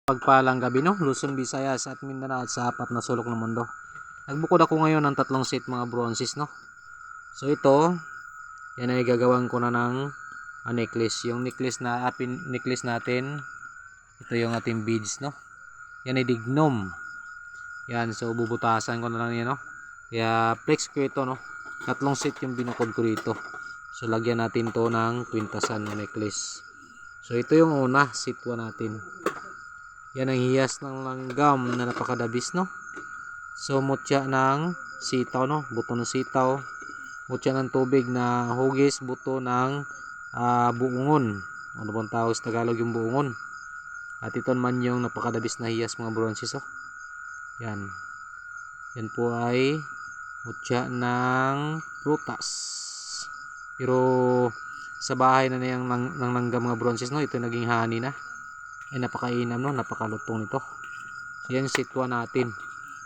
Pagpalang gabi no, Luzon, Visayas at Mindanao at sa apat na sulok ng mundo. Nagbukod ako ngayon ng 3 set mga bronzes no. So ito, yan ay gagawin ko na ng necklace. Yung necklace natin, ito yung ating beads no. Yan ay dignum. Yan, so bubutasan ko na lang yan no. Kaya flex ko ito no. 3 set yung binukod ko dito. So lagyan natin to ng kwintasan na necklace. So ito yung una, set 1 natin. Yan ang hiyas ng langgam na napakadabis no. So mutya ng sitaw no, buto ng sitaw. Mutya ng tubig na hugis, buto ng buungon. Ano bang tawag sa Tagalog yung buungon? At ito naman yung napakadabis na hiyas mga bronzes oh. Yan. Yan po ay mutya ng prutas. Pero sa bahay na yung langgam mga bronzes no, ito naging honey na. Ay napakainam no, napakalutong nito. So yan yung sitwa natin.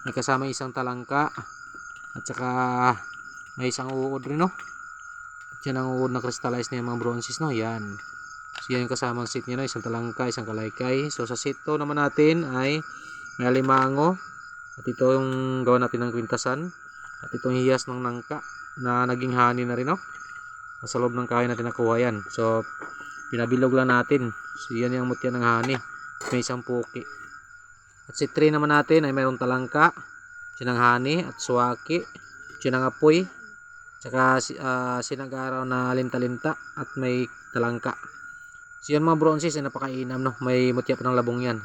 May kasama isang talangka at saka may isang uod rin no. At yan ang uod na crystallize na yung mga bronzes no. Yan. So yan yung kasamang sit niya no, isang talangka, isang kalaykay. So sa sit 2 naman natin ay may alimango. At ito yung gawa natin ng kwintasan. At itong hiyas ng nangka na naging honey na rin no. Sa loob ng kain natin nakuha yan. So pinabilog lang natin. So yan yung mutya ng honey. May isang puki. At si 3 naman natin ay mayroong talangka, sinang honey at suwaki, sinang apoy, tsaka sinagaraw na linta-linta at may talangka. So yan mga bronzes ay napakainam no. May mutya pa ng labong yan.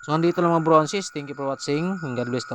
So andito lang mga bronzes. Thank you for watching. God bless to.